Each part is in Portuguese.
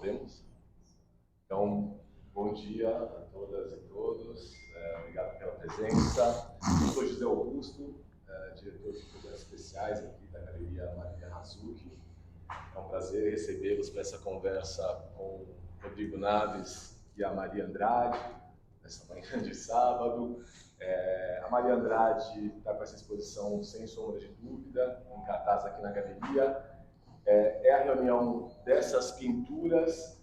Podemos? Então, bom dia a todas e todos, obrigado pela presença. Eu sou José Augusto, diretor de programas especiais aqui da Galeria Marília Hazuki. É um prazer recebê-los para essa conversa com o Rodrigo Naves e a Maria Andrade, nessa manhã de sábado. A Maria Andrade está com essa exposição, sem sombra de dúvida, em cartaz aqui na Galeria. É a reunião dessas pinturas,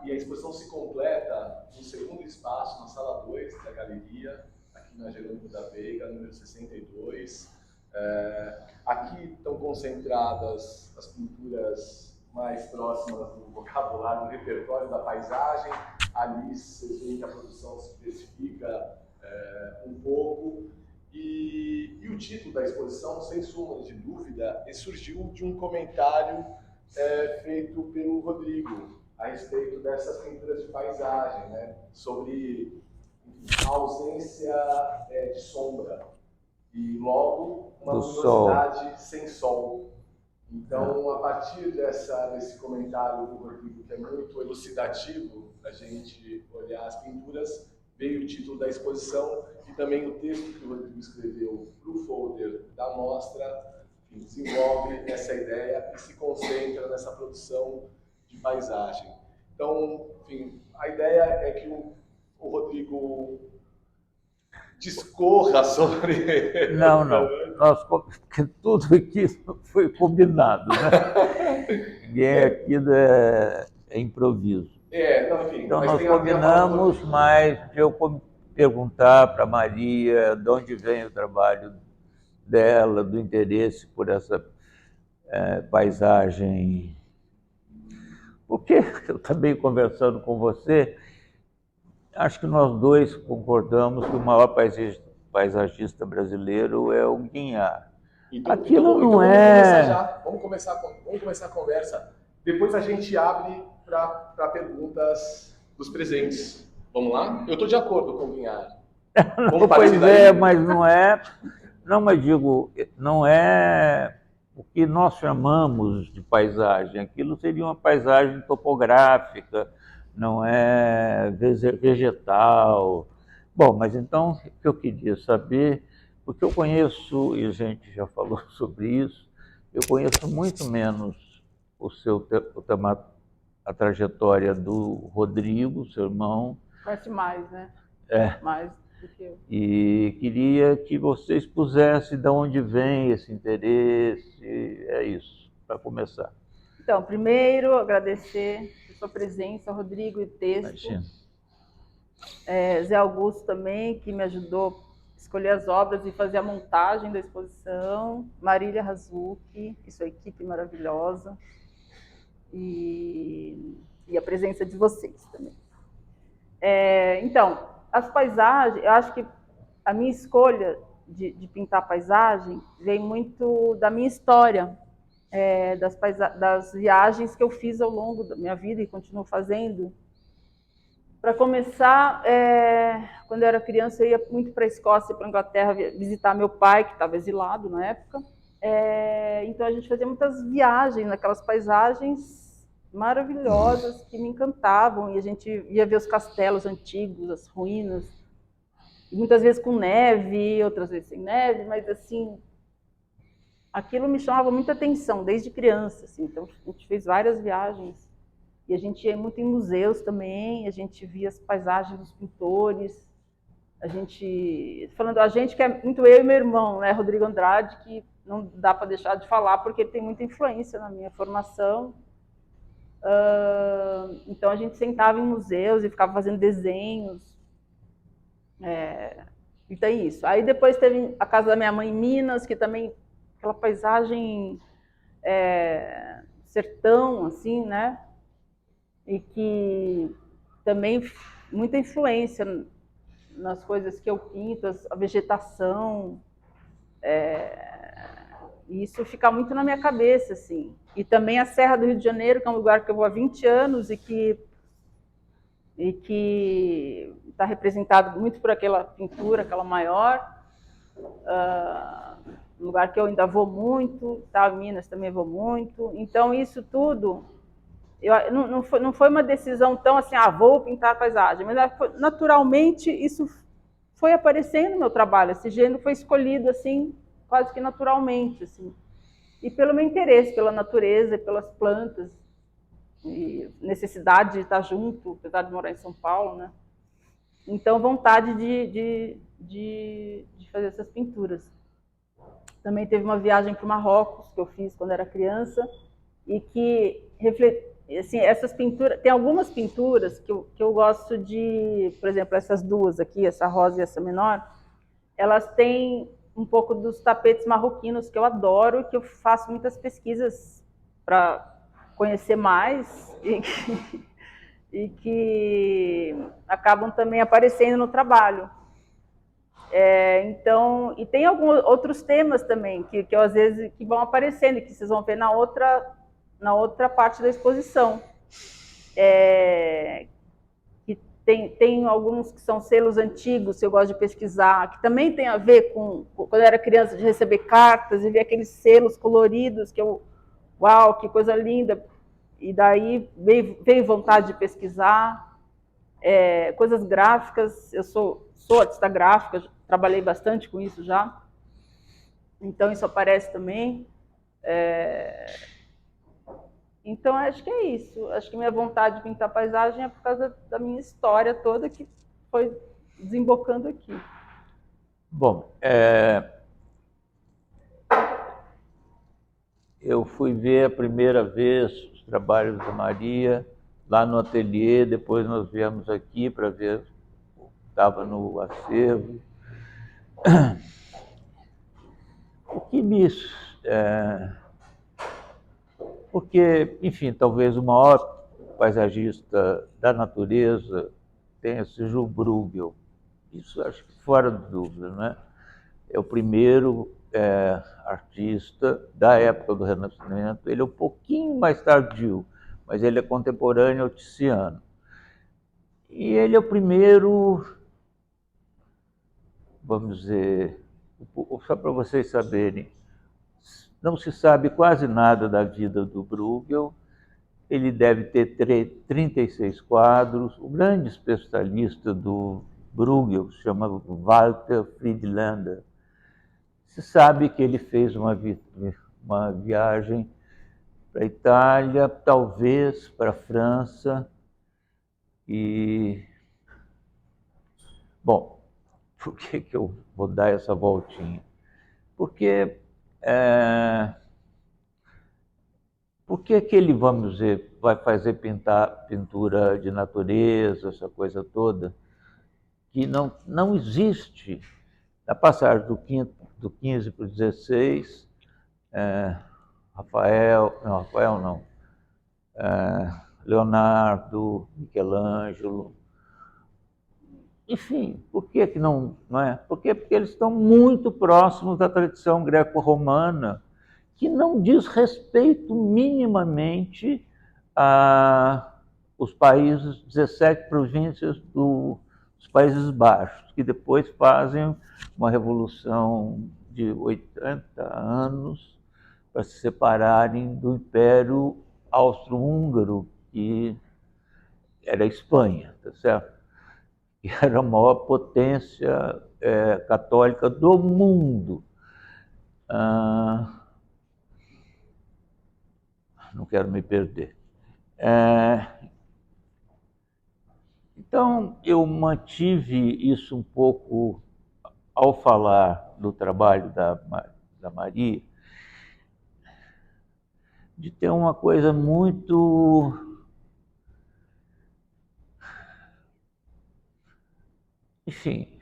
e a exposição se completa no segundo espaço, na sala 2 da Galeria, aqui na Jerônimo da Veiga, número 62. Aqui estão concentradas as pinturas mais próximas do vocabulário, do repertório da paisagem. Ali vocês veem que a produção se especifica um pouco. E o título da exposição, sem sombra de dúvida, surgiu de um comentário feito pelo Rodrigo a respeito dessas pinturas de paisagem, né? Sobre a ausência de sombra e logo uma luminosidade sem sol. Então, a partir desse comentário do Rodrigo, que é muito elucidativo para a gente olhar as pinturas, veio o título da exposição e também o texto que o Rodrigo escreveu para o folder da mostra, enfim, desenvolve essa ideia e se concentra nessa produção de paisagem. Então, enfim, a ideia é que o Rodrigo discorra sobre... Não. Porque tudo aqui foi combinado, né? Ninguém aqui é improviso. Enfim, então nós combinamos, mas eu perguntar para a Maria de onde vem o trabalho dela, do interesse por essa paisagem. Porque eu também conversando com você, acho que nós dois concordamos que o maior paisagista brasileiro é o Guignard. Aquilo não é... Vamos começar a conversa. Depois a gente abre para perguntas dos presentes. Vamos lá? Eu estou de acordo com o Guignard. Pois é, mas não é... Não, mas digo, não é o que nós chamamos de paisagem. Aquilo seria uma paisagem topográfica, não é vegetal. Bom, mas então o que eu queria saber, porque eu conheço, e a gente já falou sobre isso, eu conheço muito menos a trajetória do Rodrigo, seu irmão. Conhece mais, né? Mais do que eu. E queria que vocês pusessem de onde vem esse interesse, é isso, para começar. Então, primeiro, agradecer a sua presença, Rodrigo, e texto. Imagina. Zé Augusto também, que me ajudou a escolher as obras e fazer a montagem da exposição. Marília Hazuki, e sua equipe maravilhosa. E a presença de vocês também. Então, as paisagens, eu acho que a minha escolha de pintar paisagem veio muito da minha história, das viagens que eu fiz ao longo da minha vida e continuo fazendo. Para começar, quando eu era criança, eu ia muito para a Escócia e para a Inglaterra visitar meu pai, que estava exilado na época. Então a gente fazia muitas viagens naquelas paisagens maravilhosas que me encantavam, e a gente ia ver os castelos antigos, as ruínas, e muitas vezes com neve, outras vezes sem neve, mas assim, aquilo me chamava muita atenção desde criança, assim. Então a gente fez várias viagens, e a gente ia muito em museus também, a gente via as paisagens dos pintores, a gente que é muito eu e meu irmão, né, Rodrigo Andrade, que não dá para deixar de falar, porque ele tem muita influência na minha formação. Então a gente sentava em museus e ficava fazendo desenhos. E tem isso. Aí depois teve a casa da minha mãe em Minas, que também, aquela paisagem sertão, assim, né? E que também muita influência nas coisas que eu pinto, a vegetação. E isso fica muito na minha cabeça, assim. E também a Serra do Rio de Janeiro, que é um lugar que eu vou há 20 anos e que está representado muito por aquela pintura, aquela maior. Um lugar que eu ainda vou muito, tá? Minas também vou muito. Então, isso tudo não foi uma decisão tão assim, vou pintar a paisagem, mas naturalmente isso foi aparecendo no meu trabalho, esse gênero foi escolhido assim, quase que naturalmente, assim. E pelo meu interesse pela natureza, pelas plantas, e necessidade de estar junto, apesar de morar em São Paulo, né? Então, vontade de fazer essas pinturas. Também teve uma viagem para o Marrocos, que eu fiz quando era criança, e que, assim, essas pinturas, tem algumas pinturas que eu gosto de, por exemplo, essas duas aqui, essa rosa e essa menor, elas têm um pouco dos tapetes marroquinos que eu adoro e que eu faço muitas pesquisas para conhecer mais e que acabam também aparecendo no trabalho. Então, e tem alguns outros temas também que eu, às vezes que vão aparecendo e que vocês vão ver na outra parte da exposição. Que tem alguns que são selos antigos, que eu gosto de pesquisar, que também tem a ver com quando eu era criança, de receber cartas e ver aqueles selos coloridos, que eu, uau, que coisa linda. E daí veio vontade de pesquisar. Coisas gráficas, eu sou artista gráfica, trabalhei bastante com isso já, então isso aparece também. Então acho que é isso, acho que minha vontade de pintar paisagem é por causa da minha história toda que foi desembocando aqui. Bom, eu fui ver a primeira vez os trabalhos da Maria lá no ateliê, depois nós viemos aqui para ver o que estava no acervo. O que me... porque, enfim, talvez o maior paisagista da natureza seja o Bruegel. Isso acho que fora de dúvida, né? É o primeiro artista da época do Renascimento. Ele é um pouquinho mais tardio, mas ele é contemporâneo ao Tiziano. E ele é o primeiro, vamos dizer, só para vocês saberem, não se sabe quase nada da vida do Bruegel. Ele deve ter 36 quadros. O grande especialista do Bruegel se chama Walter Friedlander. Se sabe que ele fez uma viagem para a Itália, talvez para a França. E, bom, por que eu vou dar essa voltinha? Porque por que ele, vamos dizer, vai fazer pintura de natureza, essa coisa toda, que não existe? Na passagem do 15 para o 16, Leonardo, Michelangelo, enfim, por que não é? Porque eles estão muito próximos da tradição greco-romana, que não diz respeito minimamente aos países, 17 províncias dos Países Baixos, que depois fazem uma revolução de 80 anos para se separarem do Império Austro-Húngaro, que era a Espanha, tá certo? Que era a maior potência católica do mundo. Não quero me perder. Então, eu mantive isso um pouco ao falar do trabalho da Maria, de ter uma coisa muito... Enfim,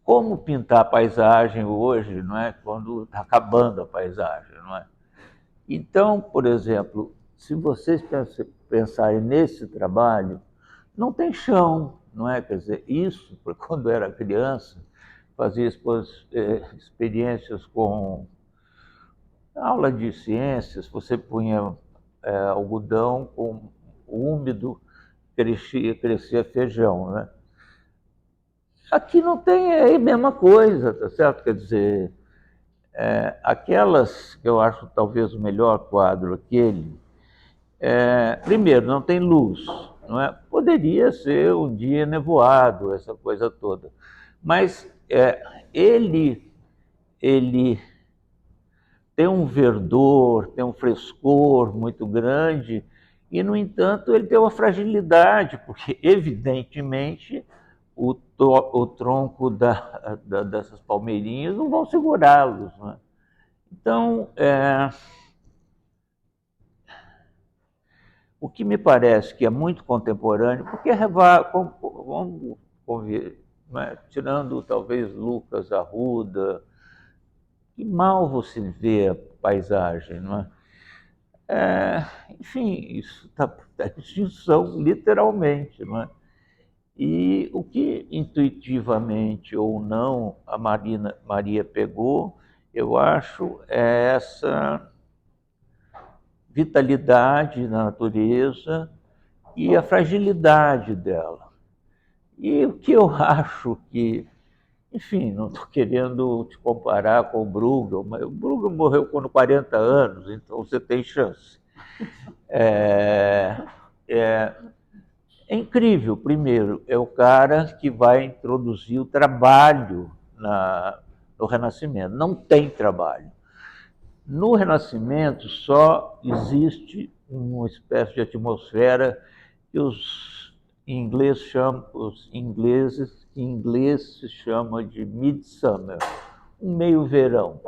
como pintar a paisagem hoje, não é? Quando está acabando a paisagem, não é? Então, por exemplo, se vocês pensarem nesse trabalho, não tem chão, não é? Quer dizer, isso, quando eu era criança, fazia experiências com aula de ciências, você punha algodão com úmido, crescia feijão, né? Aqui não tem, é a mesma coisa, tá certo? Quer dizer, Aquelas que eu acho talvez o melhor quadro, aquele, primeiro, não tem luz, não é? Poderia ser um dia nevoado, essa coisa toda, mas ele tem um verdor, tem um frescor muito grande, e, no entanto, ele tem uma fragilidade, porque, evidentemente, o tronco dessas palmeirinhas não vão segurá-los, né? Então, o que me parece que é muito contemporâneo, porque vamos convir, né? Tirando talvez Lucas Arruda, que mal você vê a paisagem, não é? Enfim, isso está em extinção, literalmente, não é? E o que intuitivamente ou não a Maria pegou, eu acho, é essa vitalidade na natureza e a fragilidade dela. E o que eu acho que, enfim, não estou querendo te comparar com o Bruegel, mas o Bruegel morreu com 40 anos, então você tem chance. É incrível, primeiro, é o cara que vai introduzir o trabalho no Renascimento. Não tem trabalho. No Renascimento só existe uma espécie de atmosfera que em inglês em inglês se chama de midsummer, um meio verão.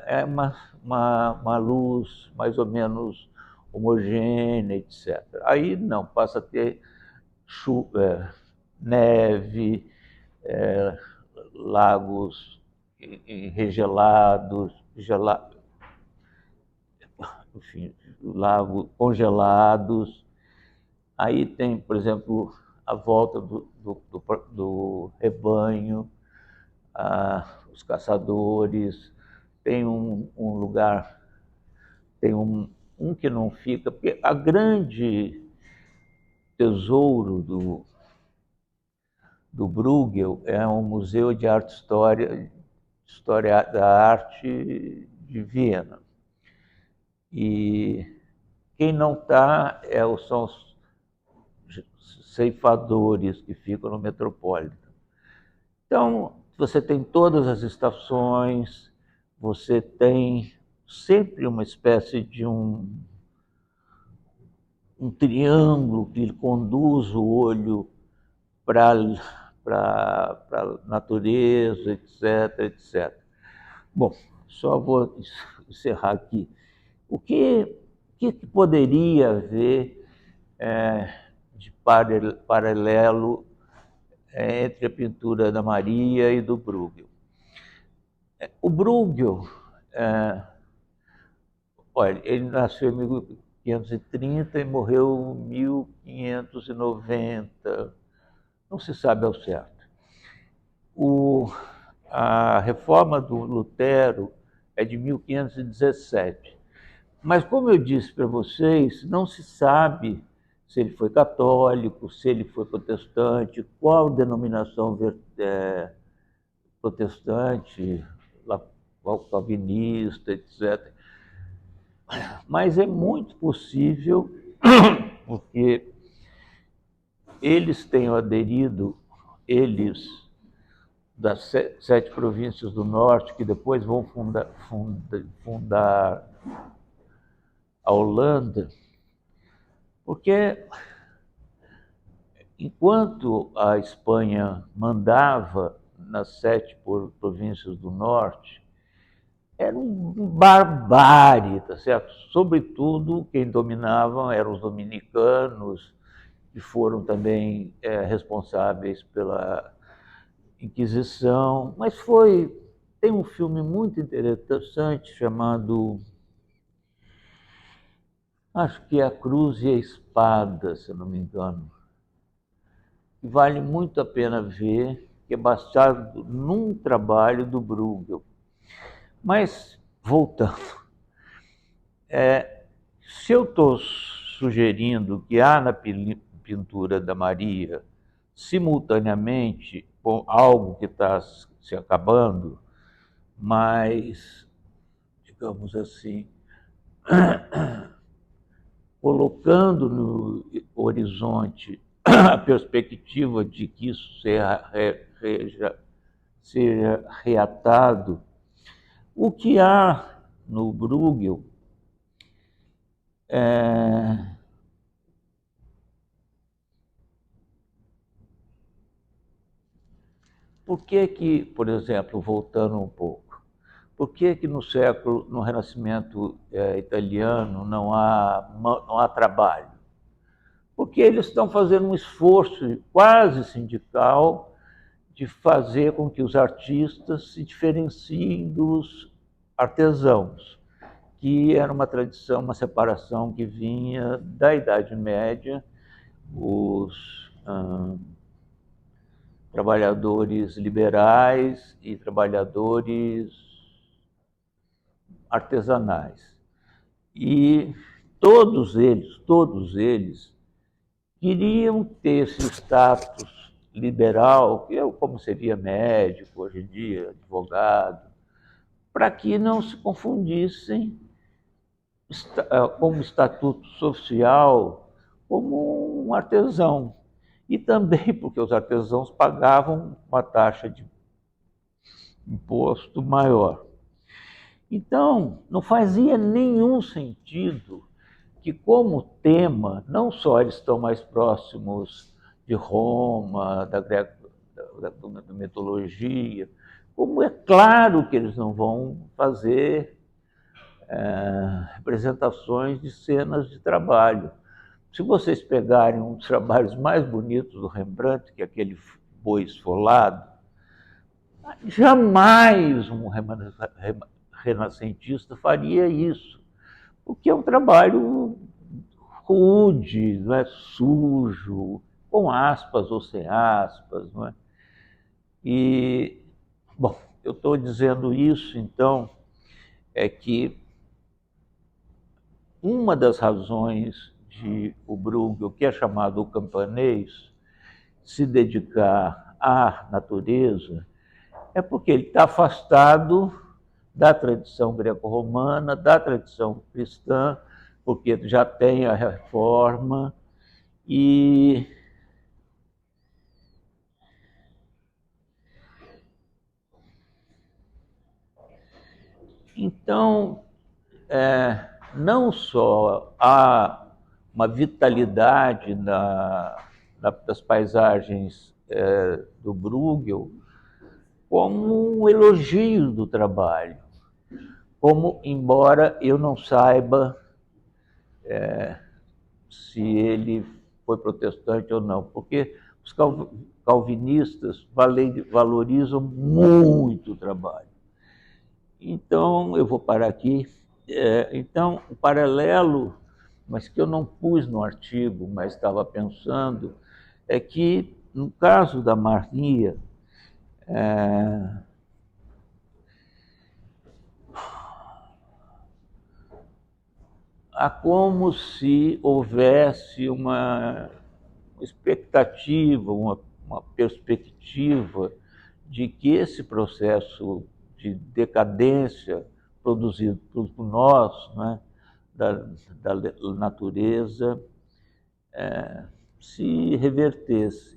É uma luz mais ou menos homogênea, etc. Aí não, passa a ter neve, lagos regelados, enfim, lagos congelados. Aí tem, por exemplo, a volta do rebanho, os caçadores, tem um lugar, tem um que não fica, porque a grande tesouro do Bruegel é um museu de arte história da arte de Viena. E quem não está são os ceifadores que ficam no Metropolitan. Então, você tem todas as estações, você tem sempre uma espécie de um triângulo que conduz o olho para a natureza, etc, etc. Bom, só vou encerrar aqui. O que poderia haver de paralelo entre a pintura da Maria e do Bruegel? O Bruegel, olha, ele nasceu em 1530 e morreu em 1590, não se sabe ao certo. A reforma do Lutero é de 1517. Mas, como eu disse para vocês, não se sabe se ele foi católico, se ele foi protestante, qual denominação protestante, calvinista, etc. Mas é muito possível, porque eles tenham aderido, das 7 províncias do norte, que depois vão fundar a Holanda, porque enquanto a Espanha mandava nas 7 províncias do norte, era um barbárie, tá certo? Sobretudo, quem dominavam eram os dominicanos, que foram também responsáveis pela Inquisição. Mas tem um filme muito interessante chamado, acho que é A Cruz e a Espada, se eu não me engano, que vale muito a pena ver, que é baseado num trabalho do Bruegel. Mas, voltando, se eu estou sugerindo que há na pintura da Maria, simultaneamente com algo que está se acabando, mais, digamos assim, colocando no horizonte a perspectiva de que isso seja reatado. O que há no Bruegel por que, por exemplo, voltando um pouco, por que no Renascimento italiano não há trabalho? Porque eles estão fazendo um esforço quase sindical de fazer com que os artistas se diferenciem dos artesãos, que era uma tradição, uma separação que vinha da Idade Média, os trabalhadores liberais e trabalhadores artesanais. E todos eles queriam ter esse status liberal, que é como seria médico hoje em dia, advogado, para que não se confundissem como estatuto social como um artesão. E também porque os artesãos pagavam uma taxa de imposto maior. Então, não fazia nenhum sentido que, como tema, não só eles estão mais próximos de Roma, da mitologia, como é claro que eles não vão fazer representações de cenas de trabalho. Se vocês pegarem um dos trabalhos mais bonitos do Rembrandt, que é aquele boi esfolado, jamais um renascentista faria isso, porque é um trabalho rude, não é? Sujo, com aspas ou sem aspas. Não é? E, bom, eu estou dizendo isso, então, é que uma das razões de o Bruegel, que é chamado o camponês, se dedicar à natureza, é porque ele está afastado da tradição greco-romana, da tradição cristã, porque já tem a reforma, e então não só há uma vitalidade das paisagens do Bruegel, como um elogio do trabalho, como, embora eu não saiba se ele foi protestante ou não, porque os calvinistas valorizam muito o trabalho. Então, eu vou parar aqui. Então, o paralelo, mas que eu não pus no artigo, mas estava pensando, é que, no caso da Maria, há como se houvesse uma expectativa, uma perspectiva de que esse processo de decadência produzido por nós, né, da natureza, se revertesse.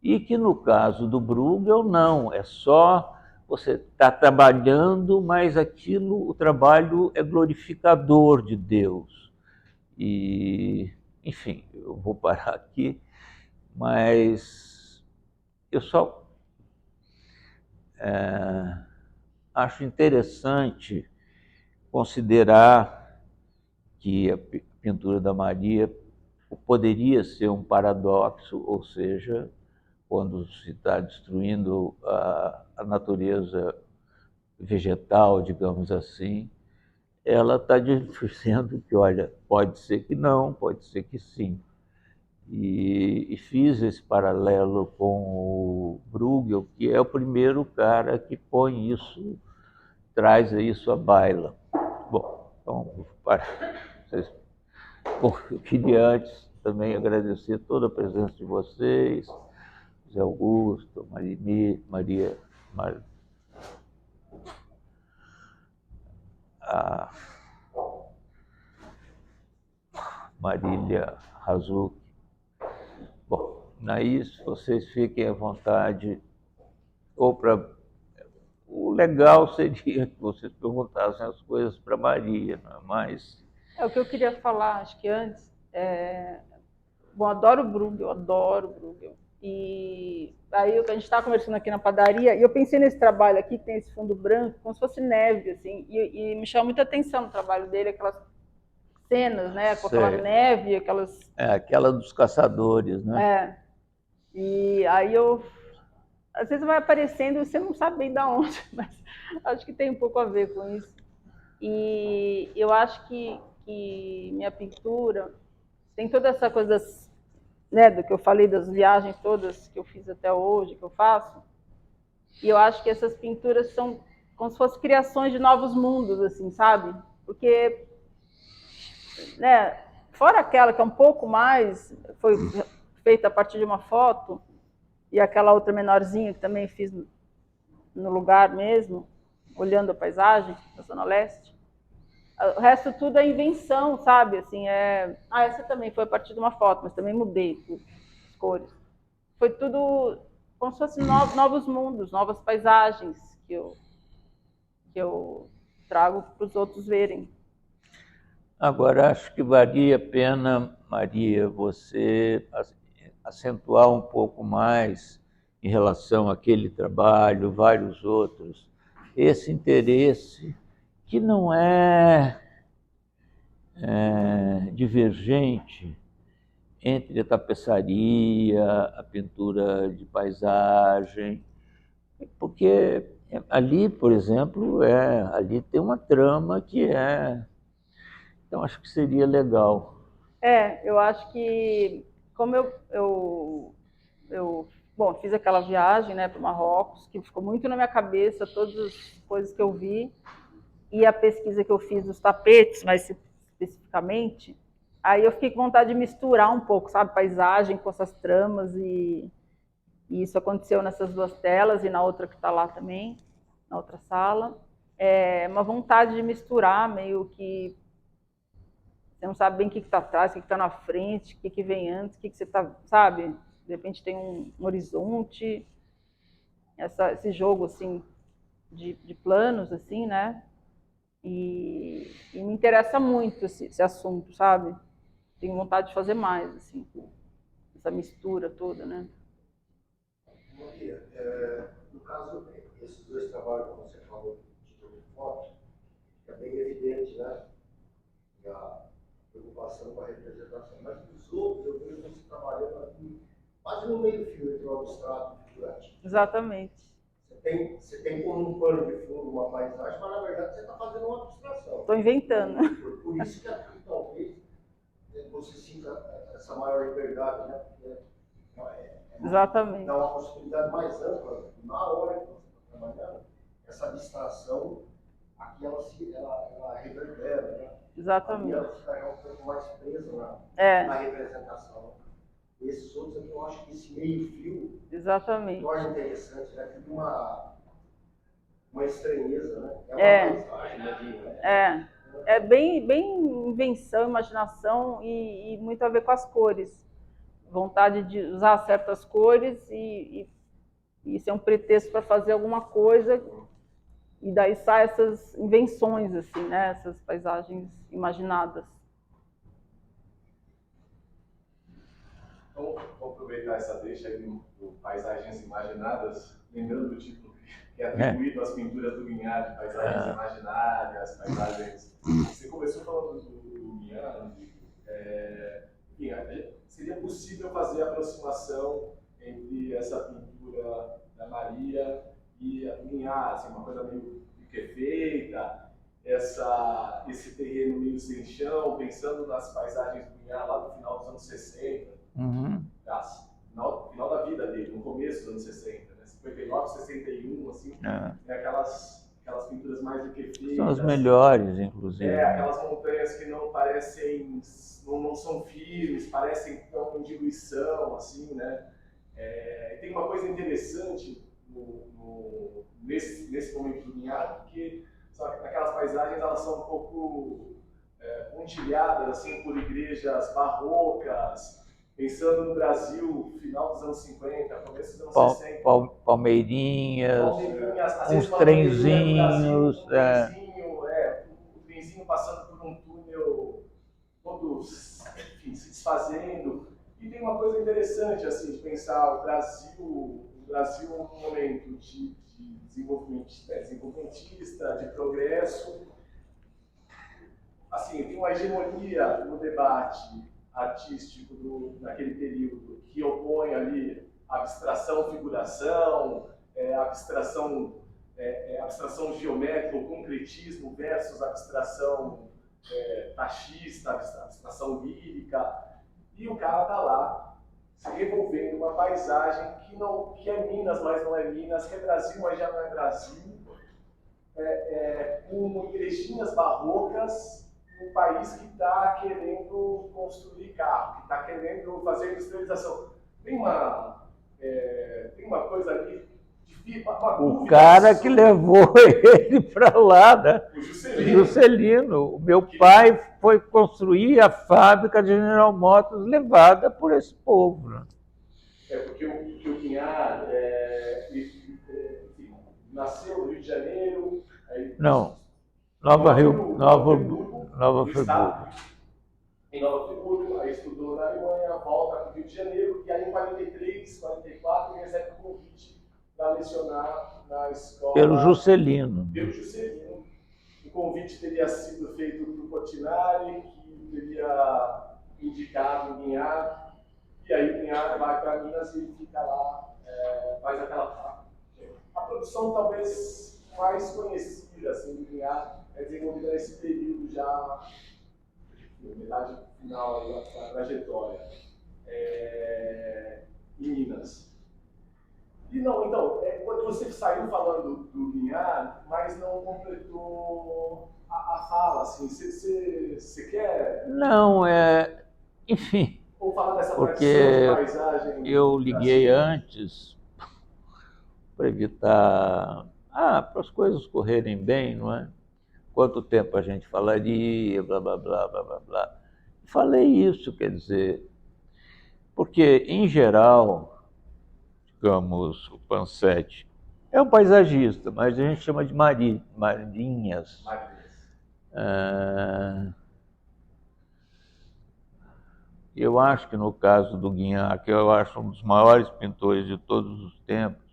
E que no caso do Bruegel, não, é só você está trabalhando, mas o trabalho é glorificador de Deus. E, enfim, eu vou parar aqui, mas eu só acho interessante considerar que a pintura da Maria poderia ser um paradoxo, ou seja, quando se está destruindo a natureza vegetal, digamos assim, ela está dizendo que, olha, pode ser que não, pode ser que sim. E fiz esse paralelo com o Bruegel, que é o primeiro cara que põe isso, traz isso à baila. Bom, então, bom, eu queria antes também agradecer toda a presença de vocês, Zé Augusto, Maria, a Marília Razucchi. Bom, Naís, vocês fiquem à vontade, ou para... O legal seria que vocês perguntassem as coisas para Maria, não é mais? É o que eu queria falar, acho que antes. Bom, adoro Bruegel, adoro Bruegel. E aí a gente estava conversando aqui na padaria, e eu pensei nesse trabalho aqui, que tem esse fundo branco, como se fosse neve, assim, e me chamou muita atenção no trabalho dele, aquelas cenas, né, com aquela neve, aquelas... aquela dos caçadores, né? E aí às vezes vai aparecendo e você não sabe bem de onde, mas acho que tem um pouco a ver com isso. E eu acho que minha pintura tem toda essa coisa das, né, do que eu falei, das viagens todas que eu fiz até hoje, que eu faço. E eu acho que essas pinturas são como se fossem criações de novos mundos, assim, sabe? Porque, né, fora aquela que é um pouco mais, foi feita a partir de uma foto, e aquela outra menorzinha que também fiz no lugar mesmo, olhando a paisagem, na Zona Leste. O resto tudo é invenção, sabe? Assim, essa também foi a partir de uma foto, mas também mudei as cores. Foi tudo como se fossem novos mundos, novas paisagens que eu trago para os outros verem. Agora, acho que valia a pena, Maria, você acentuar um pouco mais em relação àquele trabalho, vários outros, esse interesse que não é divergente entre a tapeçaria, a pintura de paisagem, porque ali, por exemplo, ali tem uma trama que então acho que seria legal. Eu acho que como bom, fiz aquela viagem, né, para o Marrocos, que ficou muito na minha cabeça, todas as coisas que eu vi, e a pesquisa que eu fiz dos tapetes, mais especificamente, aí eu fiquei com vontade de misturar um pouco, sabe, paisagem com essas tramas, e isso aconteceu nessas duas telas e na outra que está lá também, na outra sala. Uma vontade de misturar, meio que você não sabe bem o que está atrás, o que está na frente, o que vem antes, o que você está, sabe? De repente tem um horizonte, esse jogo assim de planos, assim, né? E me interessa muito esse assunto, sabe? Tenho vontade de fazer mais, assim, essa mistura toda, né? Maria, no caso, esses dois trabalhos que você falou, título de foto, é bem evidente, né? A preocupação com a representação. Mas os outros, eu vejo você trabalhando aqui quase no meio fio entre o abstrato e o figurativo. Exatamente. Você tem como um pano de fundo uma paisagem, mas na verdade você está fazendo uma abstração. Estou inventando. Por isso que aqui talvez você sinta essa maior liberdade, né? Exatamente. Dá uma possibilidade mais ampla, na hora que você está trabalhando, essa abstração, aqui ela reverbera, né? Exatamente. E ela fica um pouco mais presa na representação. Esses outros aqui, eu acho que esse meio fio Exatamente. torna interessante, né? Fica uma estranheza, né? Uma paisagem, né? É bem invenção, imaginação e muito a ver com as cores. Vontade de usar certas cores e ser um pretexto para fazer alguma coisa, e daí saem essas invenções, assim, né? Essas paisagens imaginadas. Então, vou aproveitar essa deixa aí do Paisagens Imaginadas, lembrando do título que é atribuído às pinturas do Guignard, de paisagens imaginárias, paisagens... Você começou falando do Guignard, seria possível fazer a aproximação entre essa pintura da Maria e a do Guignard, assim, uma coisa meio liquefeita, esse terreno meio sem chão, pensando nas paisagens do Guignard lá no final dos anos 60, final da vida dele, no começo dos anos 60, né? 59, 61, assim, aquelas pinturas mais liquefeitas. São as melhores, inclusive. Aquelas montanhas que não parecem, não são firmes, parecem que estão em diluição, assim, né? Tem uma coisa interessante nesse momento do Guignard, porque só que aquelas paisagens elas são um pouco pontilhadas assim, por igrejas barrocas, pensando no Brasil, final dos anos 50, começo dos anos 60. Palmeirinhas, Às uns vezes uma palmeirinha no Brasil, trenzinhos. o trenzinho passando por um túnel, todos, enfim, se desfazendo. E tem uma coisa interessante assim, de pensar o Brasil é um momento de desenvolvimentista, de progresso. Assim, tem uma hegemonia no debate artístico naquele período que opõe ali abstração, figuração, abstração geométrica, o concretismo versus abstração taxista, abstração lírica. E o cara está lá se revolvendo uma paisagem que é Minas, mas não é Minas, que é Brasil, mas já não é Brasil, com igrejinhas barrocas, um país que está querendo construir carro, que está querendo fazer industrialização. Tem uma coisa ali, uma O cara que levou ele para lá, né? O Juscelino. O meu pai foi construir a fábrica de General Motors levada por esse povo. Né? Porque o Guinhar nasceu no Rio de Janeiro. Não, Nova Friburgo. Em Nova Friburgo, aí estudou na Alemanha, volta para o Rio de Janeiro, e aí em 43, 44, ele recebe o convite para lecionar na escola. Pelo Juscelino. O convite teria sido feito por Portinari, que teria indicado o Guinhar, e aí o Guinhar vai para Minas e ele fica lá, faz aquela. A produção talvez mais conhecida assim, do Guinhar é desenvolvida nesse período já, metade final aí da trajetória, em Minas. E não, então, quando você saiu falando do Guinhar, mas não completou a fala, assim, você quer? Não, enfim, Ou falar dessa porque tradição de paisagem? eu liguei antes para evitar, para as coisas correrem bem, não é? Quanto tempo a gente falaria, blá, blá, blá, blá, blá, blá. Falei isso, quer dizer, porque, em geral, digamos, o Pansetti é um paisagista, mas a gente chama de marinhas. Eu acho que no caso do Guinhar, que eu acho um dos maiores pintores de todos os tempos,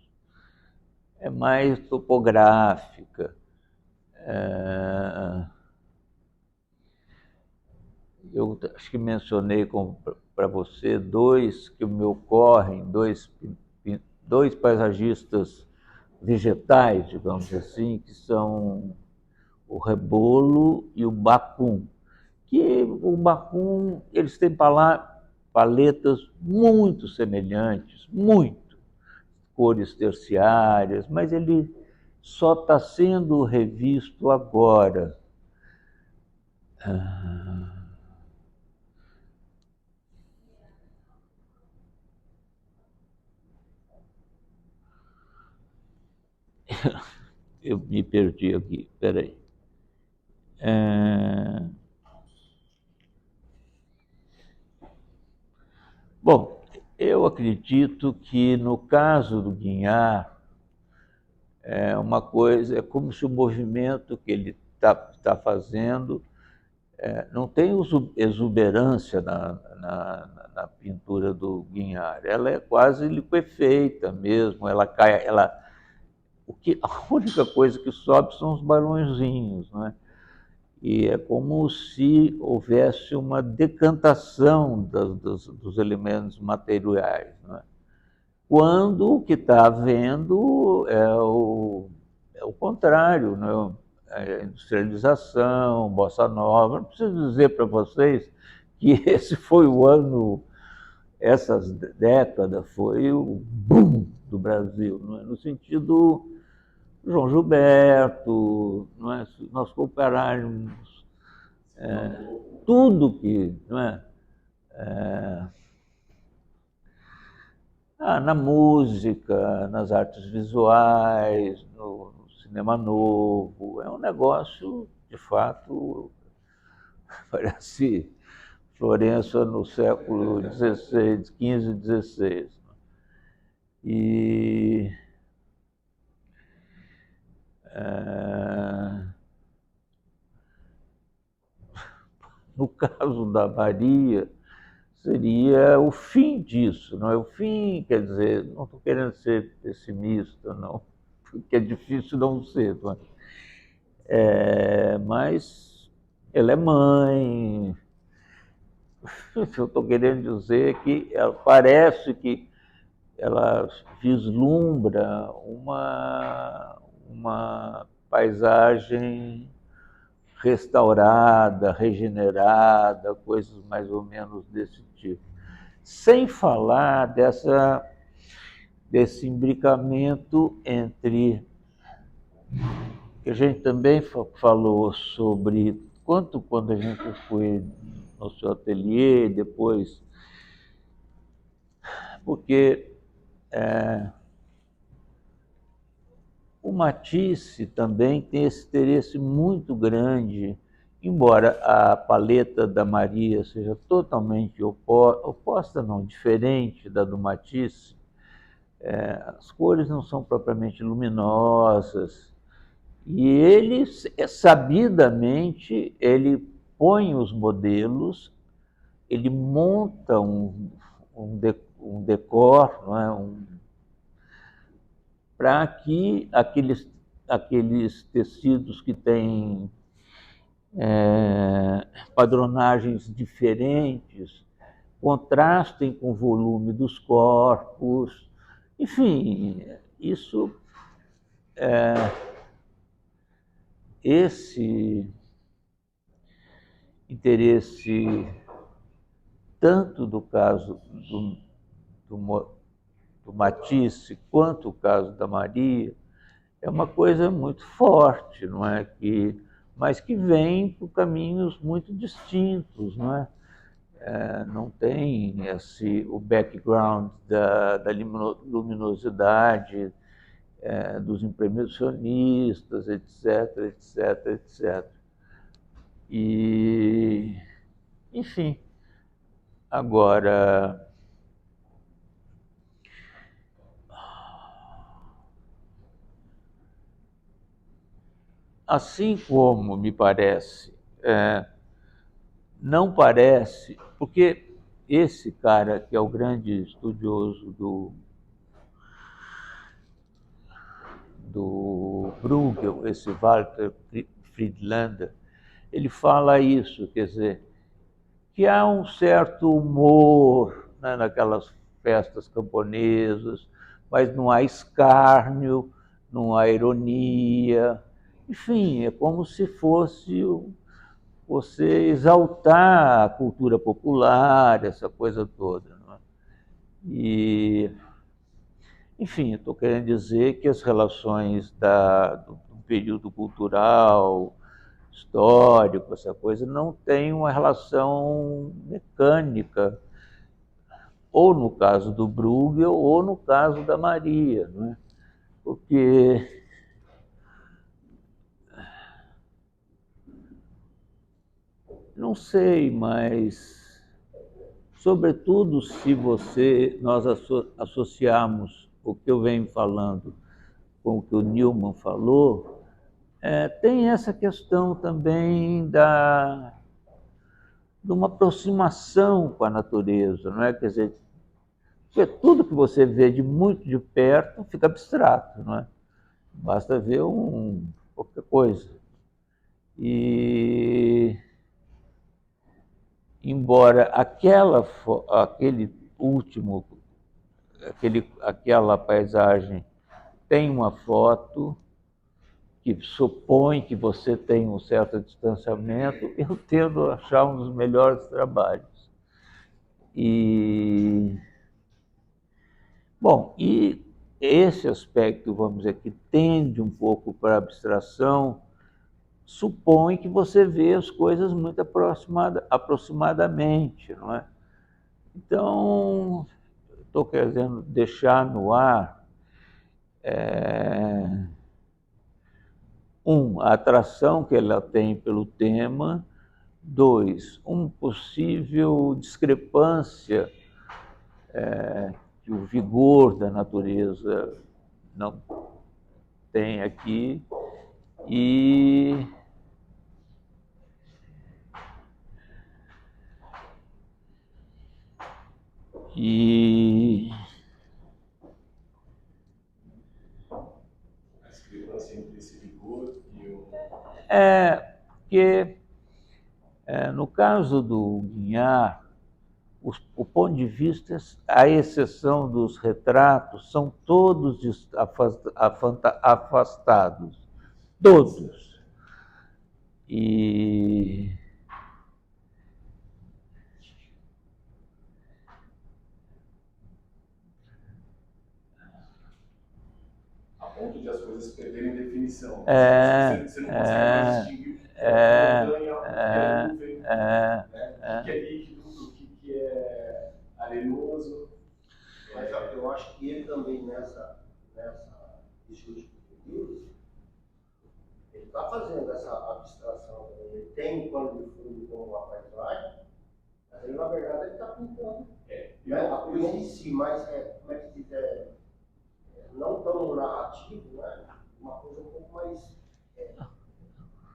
é mais topográfica. Eu acho que mencionei para você dois que me ocorrem, dois paisagistas vegetais, digamos assim, que são o Rebolo e o Bacum. Que o Bacum, eles têm paletas muito semelhantes, muito, cores terciárias, mas ele só está sendo revisto agora. Eu me perdi aqui, espera aí. Bom, eu acredito que no caso do Guinhar, uma coisa, é como se o movimento que ele está fazendo não tem exuberância na pintura do Guinhar, ela é quase liquefeita mesmo, ela cai, a única coisa que sobe são os balãozinhos, né? E é como se houvesse uma decantação dos elementos materiais, né? Quando o que está havendo é o contrário, né? A industrialização, bossa nova. Não preciso dizer para vocês que esse foi o ano, essa década foi o boom do Brasil, não é? No sentido João Gilberto, não é? Se nós compararmos tudo que, não é? Na música, nas artes visuais, no Cinema Novo. É um negócio, de fato, parece Florença no século XVI, XV, XVI. E no caso da Maria, seria o fim disso, não é? O fim, quer dizer, não estou querendo ser pessimista, não, porque é difícil não ser, mas ela é mãe. Eu estou querendo dizer que ela, parece que ela vislumbra uma paisagem restaurada, regenerada, coisas mais ou menos desse tipo. Sem falar desse imbricamento entre, que a gente também falou sobre quando a gente foi no seu ateliê, depois, porque o Matisse também tem esse interesse muito grande, embora a paleta da Maria seja totalmente oposta, não, diferente da do Matisse. As cores não são propriamente luminosas, e ele, sabidamente, ele põe os modelos, ele monta um decor, não é? Para que aqueles tecidos que têm padronagens diferentes contrastem com o volume dos corpos. Enfim, esse interesse, tanto do caso do Matisse quanto o caso da Maria, é uma coisa muito forte, não é? Mas que vem por caminhos muito distintos, não é? Não tem o background da luminosidade, dos impressionistas, etc, etc, etc. E, enfim, agora, assim como me parece, não parece, porque esse cara que é o grande estudioso do Bruegel, esse Walter Friedlander, ele fala isso, quer dizer, que há um certo humor, né, naquelas festas camponesas, mas não há escárnio, não há ironia. Enfim, é como se fosse você exaltar a cultura popular, essa coisa toda. Não é? E, enfim, estou querendo dizer que as relações do período cultural, histórico, essa coisa, não tem uma relação mecânica, ou no caso do Bruegel, ou no caso da Maria, não é? Porque não sei, mas sobretudo se nós associarmos o que eu venho falando com o que o Newman falou, tem essa questão também de uma aproximação com a natureza, não é? Quer dizer, porque tudo que você vê muito de perto fica abstrato, não é? Basta ver qualquer coisa. E, embora aquela paisagem tenha uma foto que supõe que você tem um certo distanciamento, eu tendo a achar um dos melhores trabalhos. Bom, e esse aspecto, vamos dizer, que tende um pouco para a abstração, supõe que você vê as coisas muito aproximadamente, não é? Então, estou querendo deixar no ar A atração que ela tem pelo tema. 2, possível discrepância que o vigor da natureza não tem aqui. E A discrepância entre esse vigor e o... porque no caso do Guignard, o ponto de vista, à exceção dos retratos, são todos afastados. Todos. E a ponto de as coisas perderem definição. Você não consegue mais distinguir o que é montanha, o que é nuvem, o que é líquido, o que é arenoso. Mas eu acho que ele também, nesse último período, ele está fazendo essa abstração. Ele tem pano de fundo como uma paisagem, mas ele, na verdade, ele está pintando. A coisa em si, mas como é que diz? Não tão narrativo, né? Uma coisa um pouco mais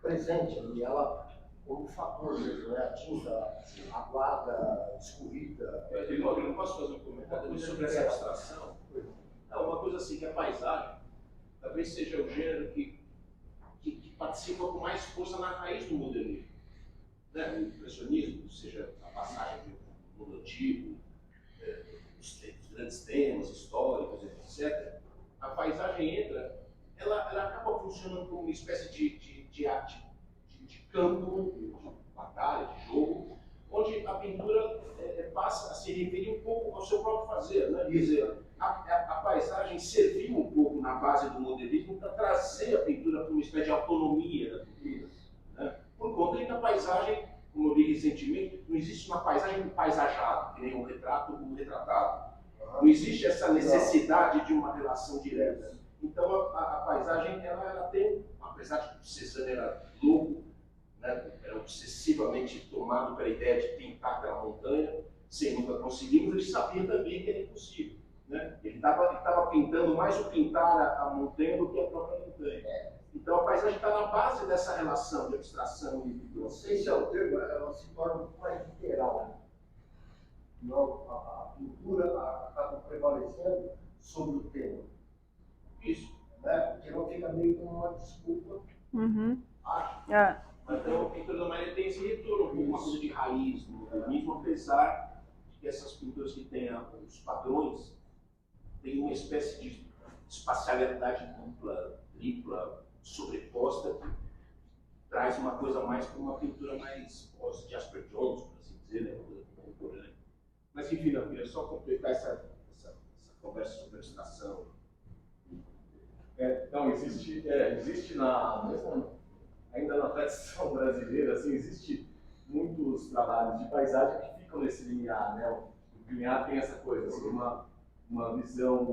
presente ali. Ela, como fator mesmo, né? A tinta, aguada, escorrida. Eu não posso fazer um comentário sobre essa abstração? Não, uma coisa assim, que a paisagem talvez seja o gênero que participa com mais força na raiz do modernismo. Né? O impressionismo, seja a passagem do mundo antigo, os grandes temas históricos, etc. A paisagem entra, ela acaba funcionando como uma espécie de arte, de campo, de batalha, de jogo, onde a pintura passa a se referir um pouco ao seu próprio fazer. Né? Quer dizer, a paisagem serviu um pouco na base do modernismo para trazer a pintura para uma espécie de autonomia da pintura. Né? Por conta de que a paisagem, como eu li recentemente, não existe uma paisagem paisajada, que nem um retrato ou um retratado. Não existe essa necessidade de uma relação direta. Então a paisagem ela tem, apesar de que o Cézanne era louco, né, era obsessivamente tomado pela ideia de pintar aquela montanha, sem nunca conseguir, mas ele sabia também que era impossível. Né? Ele estava pintando mais o pintar a montanha do que a própria montanha. Então a paisagem está na base dessa relação de abstração e de... Não sei se é o termo, ela se torna um pouco mais literal. Não, a pintura acaba prevalecendo sobre o tema. Isso. Né? Porque não fica meio como uma desculpa. Acho. Então a pintura da Maria tem esse retorno, uma coisa de raiz no modernismo, apesar de que essas pinturas que têm os padrões têm uma espécie de espacialidade dupla, tripla, sobreposta, que traz uma coisa mais para uma pintura mais de Jasper Johns, por assim dizer, né? Uma coisa contemporânea. Mas enfim, eu queria só completar essa conversa sobre a abstração. Não, existe ainda na tradição brasileira, assim, existe muitos trabalhos de paisagem que ficam nesse linear, né? O Guignard tem essa coisa, assim, uma visão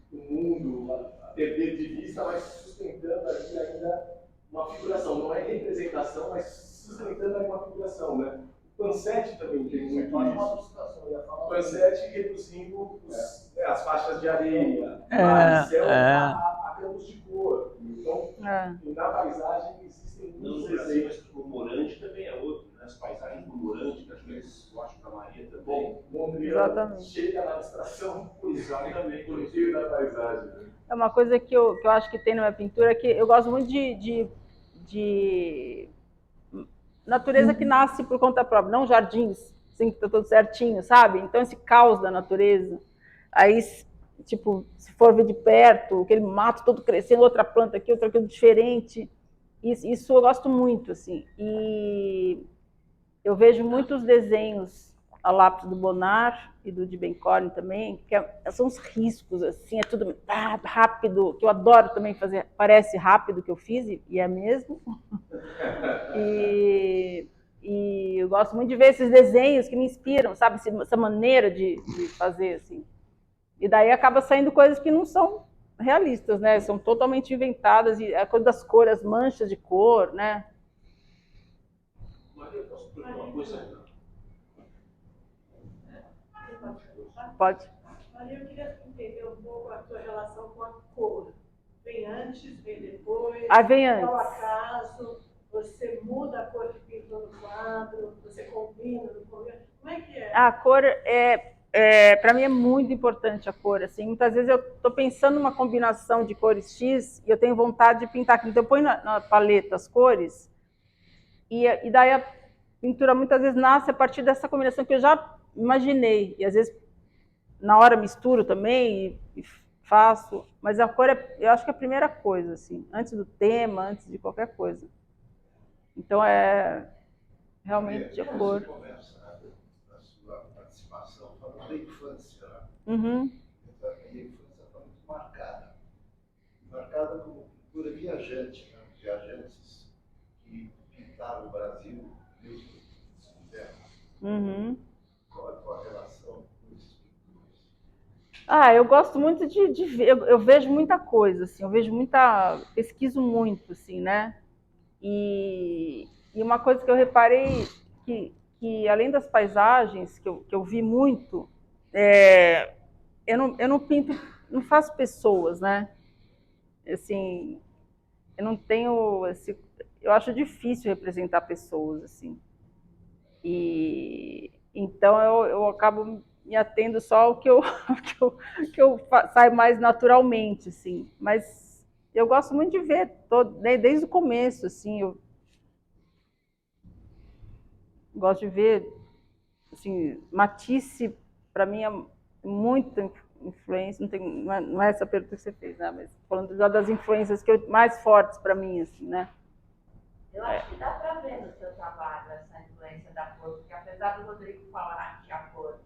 do mundo a perder de vista, mas sustentando ali ainda uma figuração. Não é representação, mas sustentando ali uma figuração, né? O Pansetti também tem muito isso. O Pansetti reduzindo as faixas de areia, mar, céu, a campos de cor. Então, na paisagem existem muitos desenhos. O Morandi também é outro, né? As paisagens do Morandi, que às vezes eu acho que a Maria também. Mondrian chega na abstração exatamente por meio da paisagem. Né? É uma coisa que eu acho que tem na minha pintura, que eu gosto muito de natureza que nasce por conta própria, não jardins, assim, que está tudo certinho, sabe? Então esse caos da natureza, aí, tipo, se for ver de perto, aquele mato todo crescendo, outra planta aqui, outra coisa diferente, isso eu gosto muito, assim. E eu vejo muitos desenhos a lápis do Bonnard e do Diebenkorn também, que são os riscos, assim, é tudo rápido, que eu adoro também fazer, parece rápido que eu fiz, e é mesmo. E eu gosto muito de ver esses desenhos que me inspiram, sabe, essa maneira de fazer, assim. E daí acaba saindo coisas que não são realistas, né? São totalmente inventadas, e a coisa das cores, as manchas de cor, né? Maria, eu posso perguntar uma coisa? Pode. Maria, eu queria entender um pouco a tua relação com a cor. Vem antes, vem depois? Vem antes. Qual acaso? Você muda a cor que pintou no quadro? Você combina, não combina? Como é que é? A cor para mim é muito importante a cor, assim. Muitas vezes eu estou pensando numa combinação de cores X e eu tenho vontade de pintar aquilo. Então eu ponho na paleta as cores e daí a pintura muitas vezes nasce a partir dessa combinação que eu já imaginei. E às vezes na hora misturo também e faço. Mas a cor eu acho que é a primeira coisa, assim, antes do tema, antes de qualquer coisa. Então realmente a cor. Você começa a sua participação falando da infância, né? Uhum. E a infância está muito marcada. Marcada como cultura viajante, né? Viajantes que pintaram o Brasil mesmo se quiser. Uhum. Qual é a tua relação com esses pintores? Eu gosto muito de ver, eu vejo muita coisa, assim, pesquiso muito, assim, né? E uma coisa que eu reparei que além das paisagens que eu vi muito, eu não pinto, não faço pessoas, né? Assim, eu não tenho eu acho difícil representar pessoas, assim. E então eu acabo me atendo só ao que eu saio mais naturalmente, assim. Mas eu gosto muito de ver desde o começo, assim. Eu gosto de ver, assim, Matisse para mim é muita influência. Não é essa pergunta que você fez, né? Mas falando já das influências mais fortes para mim, assim, né? Eu acho que dá para ver no seu trabalho essa influência da cor, porque apesar do Rodrigo falar que a cor,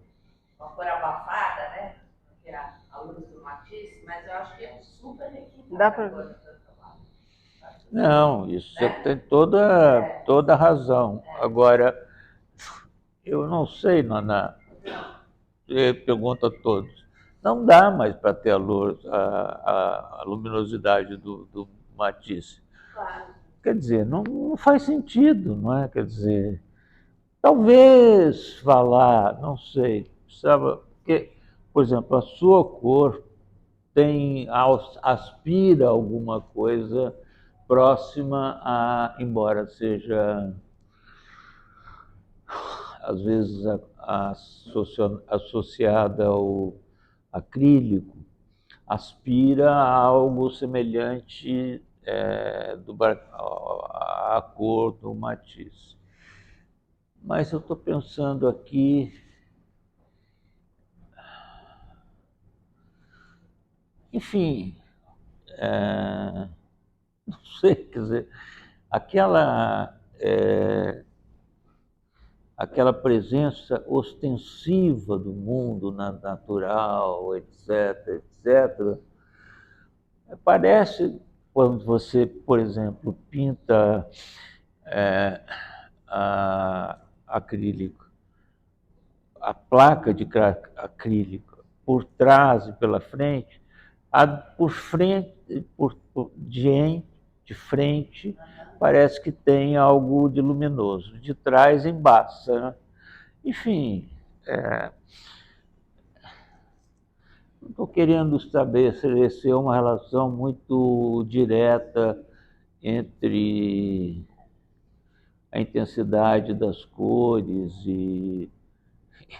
uma cor abafada, né, que é a luz do Matisse, mas eu acho que é super requintada a cor no seu trabalho. Não, isso você Né? tem toda a razão. Agora, eu não sei, Naná, pergunta a todos. Não dá mais para ter a luminosidade do Matisse. Claro. Quer dizer, não faz sentido, não é? Quer dizer, talvez falar, não sei, precisava, porque, por exemplo, a sua cor aspira a alguma coisa próxima a, embora seja às vezes associada ao acrílico, aspira a algo semelhante à cor do Matisse. Mas eu estou pensando aqui, enfim, não sei, quer dizer, aquela presença ostensiva do mundo natural, etc., etc., parece, quando você, por exemplo, pinta acrílico, a placa de acrílico por trás e pela frente, por frente, de frente, parece que tem algo de luminoso, de trás embaça, né? Enfim, não estou querendo estabelecer uma relação muito direta entre a intensidade das cores e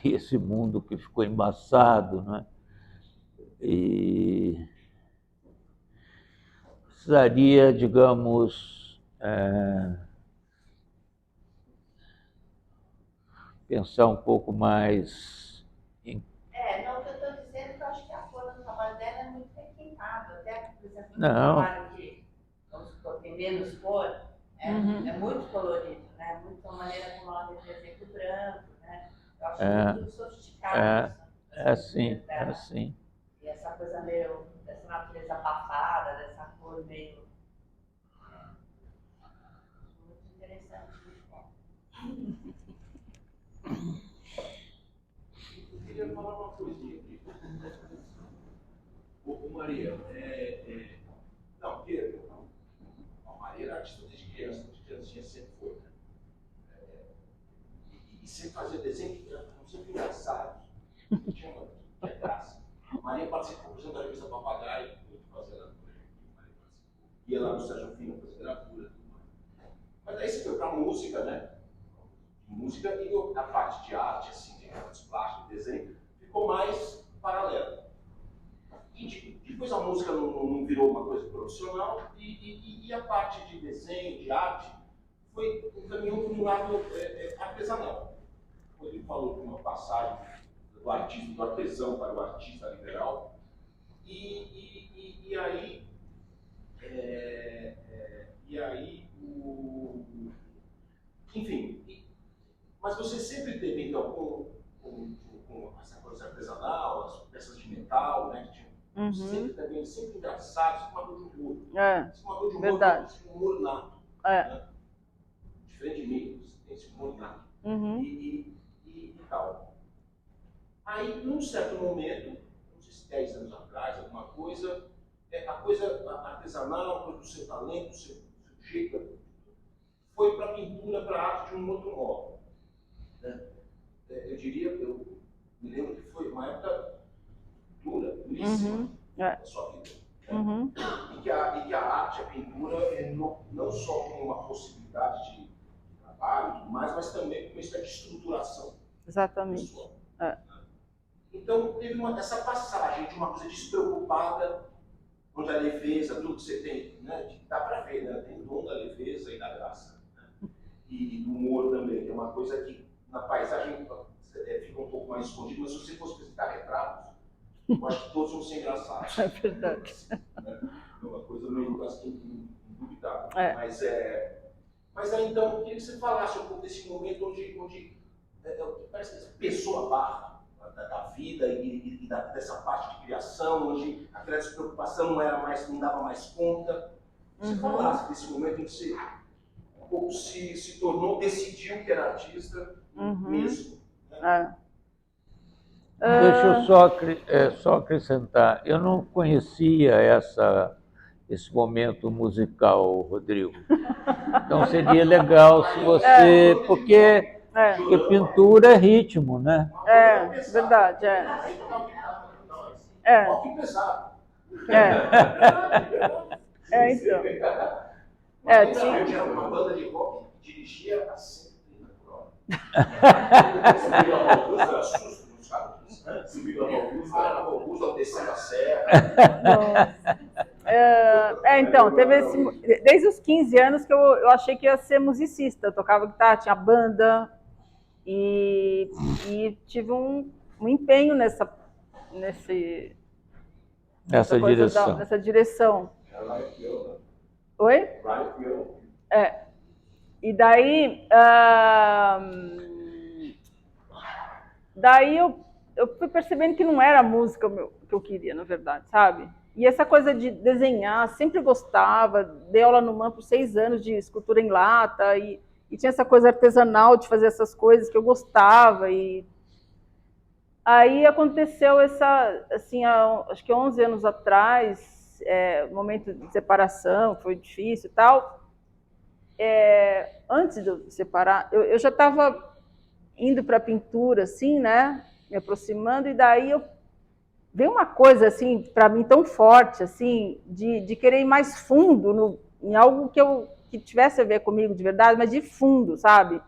esse mundo que ficou embaçado, né? E precisaria, digamos, pensar um pouco mais em... Não, o que eu estou dizendo é que eu acho que a cor do trabalho dela é muito requintada. Até, por exemplo, no trabalho que, vamos supor, tem menos cor, é muito colorido, né? Muito a maneira como ela representa o branco, né? Eu acho muito sofisticado. Assim. E essa coisa meio, dessa natureza abafada, dessa cor meio... Muito interessante, muito bom. Eu queria falar uma coisinha aqui. Ô, Maria, fazia desenho que eram sempre engraçados. Tinha graça. Maria participou, por exemplo, da revista Papagaio, que eu fazia lá no colégio. Ia lá no Sérgio Fino fazer gravura. Mas aí você foi para música, né? Música e a parte de arte, assim, de artes plásticas, desenho, ficou mais paralela. E depois a música não virou uma coisa profissional e a parte de desenho, de arte, caminhou para um lado artesanal. Ele falou de uma passagem do artista, do artesão para o artista liberal. E aí, enfim, mas você sempre teve, então, com essa coisa artesanal, as peças de metal, né, que tinham sempre engraçados, com uma dor de humor. Uma dor de humor, verdade. Um humor nato. Né? Diferente de mim, você tem esse humor nato. E tal. Aí, num certo momento, não sei se 10 anos atrás, alguma coisa, a coisa artesanal, a coisa do seu talento, do seu jeito, foi para a pintura, para a arte de um outro modo. Né? Eu diria, eu me lembro que foi uma época dura, duríssima da sua vida. Né? E que a arte, a pintura, entrou não só como uma possibilidade de trabalho e tudo mais, mas também como uma espécie de estruturação. Exatamente. Pessoal. Então, teve essa passagem de uma coisa despreocupada, onde a leveza, tudo que você tem, né, dá para ver, né, tem o dom da leveza e da graça. Né? E do humor também, que é uma coisa que na paisagem fica um pouco mais escondido, mas se você fosse visitar retratos, eu acho que todos vão ser engraçados. É verdade. Né? É uma coisa meio assim, indubitável. Mas aí então, eu queria que você falasse um pouco desse momento onde parece que pesou a barra da vida e dessa parte de criação, onde aquela despreocupação não dava mais conta. Você falasse desse momento em que você um pouco se tornou, decidiu que era artista mesmo. Né? Deixa eu só acrescentar, eu não conhecia esse momento musical, Rodrigo. Então seria legal se você... Porque pintura é ritmo, né? Verdade, Rock pesado. Então. Tinha uma banda de rock que dirigia a 130 por hora. Subiu a Augusta, era susto nos caras. Subiu a Augusta, descendo a serra. Então, desde os 15 anos que eu achei que ia ser musicista. Eu tocava guitarra, tinha banda e tive um empenho nessa direção. Oi? E daí eu fui percebendo que não era a música que eu queria, na verdade, sabe? E essa coisa de desenhar, sempre gostava, dei aula no MAN por 6 anos de escultura em lata, e tinha essa coisa artesanal de fazer essas coisas que eu gostava. E aí aconteceu assim, acho que 11 anos atrás, momento de separação, foi difícil e tal. Antes de eu separar, eu já estava indo para a pintura, assim, né? Me aproximando, e daí veio uma coisa, assim, para mim tão forte, assim, de querer ir mais fundo em algo que tivesse a ver comigo de verdade, mas de fundo, sabe?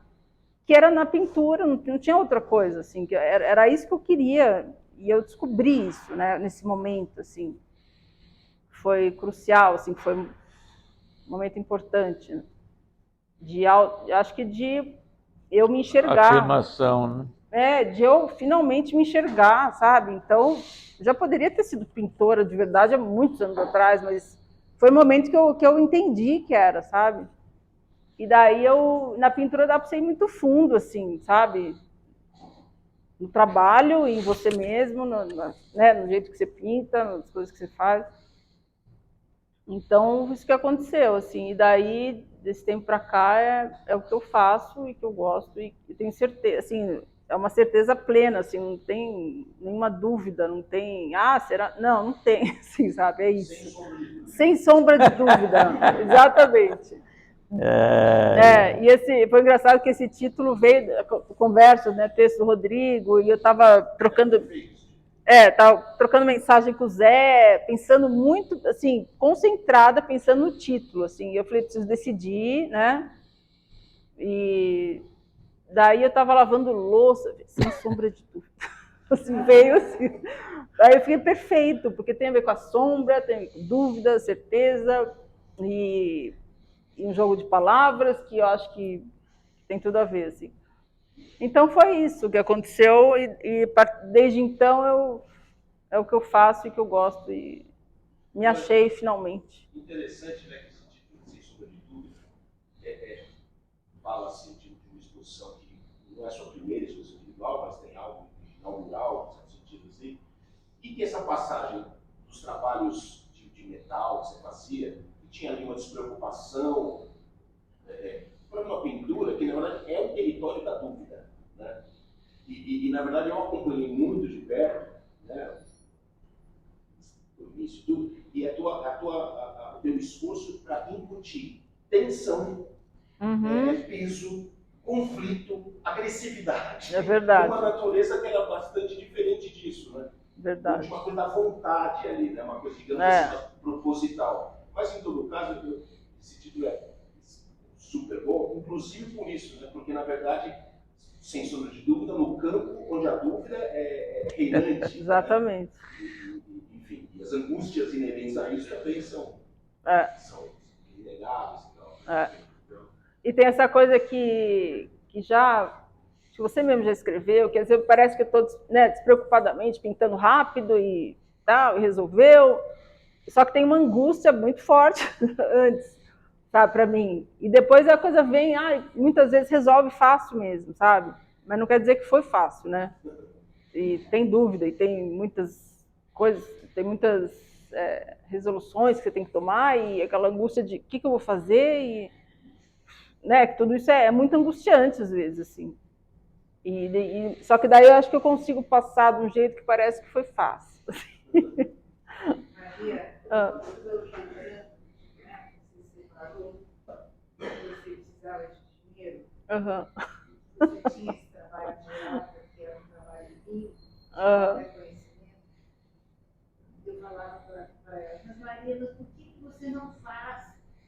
Que era na pintura, não tinha outra coisa, assim, que era isso que eu queria, e eu descobri isso, né, nesse momento, assim. Foi crucial, assim, foi um momento importante, acho que de eu me enxergar. Afirmação, né? De eu finalmente me enxergar, sabe? Então, já poderia ter sido pintora de verdade há muitos anos atrás, mas foi o momento que eu entendi que era, sabe? E daí na pintura dá para você ir muito fundo, assim, sabe? No trabalho, em você mesmo, né? No jeito que você pinta, nas coisas que você faz. Então, isso que aconteceu, assim, e daí, desse tempo para cá, é o que eu faço e que eu gosto, e eu tenho certeza, assim, é uma certeza plena, assim, não tem nenhuma dúvida, não tem, será? Não tem, assim, sabe, é isso. Sem sombra de dúvida, exatamente. E foi engraçado que esse título veio, conversa, né, texto do Rodrigo, e eu estava trocando mensagem com o Zé, pensando muito, assim, concentrada, pensando no título, assim, eu falei, preciso decidir, né, e daí eu estava lavando louça, sem sombra de dúvida, assim, veio assim, daí eu fiquei perfeito, porque tem a ver com a sombra, tem a ver com dúvida, certeza, e um jogo de palavras que eu acho que tem tudo a ver, assim. Então foi isso que aconteceu e desde então é o que eu faço e que eu gosto e me achei finalmente. Interessante, né, que esse título, sem sombra de dúvida, fala assim de uma exposição que não é sua primeira exposição individual, mas tem algo inaugural, no sentido assim, e que essa passagem dos trabalhos de metal que você fazia, que tinha ali uma despreocupação, foi uma pintura que, na verdade, é o território da dúvida, né? E na verdade, eu acompanhei muito de perto, né, no início tudo, e o teu esforço para incutir tensão, peso, conflito, agressividade. É verdade. Uma natureza que era bastante diferente disso, né? Verdade. Uma coisa da vontade ali, né? Uma coisa, digamos assim, proposital. Mas, em todo caso, esse título é super bom, inclusive por isso, né? Porque, na verdade, sem sombra de dúvida, no campo onde a dúvida é reinante. Exatamente. Né? Enfim, e as angústias inerentes a isso também são inegáveis. Então. E tem essa coisa que você mesmo já escreveu, quer dizer, parece que eu estou, né, despreocupadamente pintando rápido e tal, e resolveu, só que tem uma angústia muito forte antes, sabe, para mim. E depois a coisa vem, muitas vezes resolve fácil mesmo, sabe? Mas não quer dizer que foi fácil, né? E tem dúvida, e tem muitas coisas, tem muitas resoluções que você tem que tomar, e aquela angústia de o que eu vou fazer, e né, que tudo isso é muito angustiante às vezes, assim. Só que daí eu acho que eu consigo passar de um jeito que parece que foi fácil. Maria, você separou, você precisava de dinheiro, você tinha esse trabalho de arte, que era um trabalho limpo, reconhecimento. Eu falava para ela, mas Maria, mas por que você não faz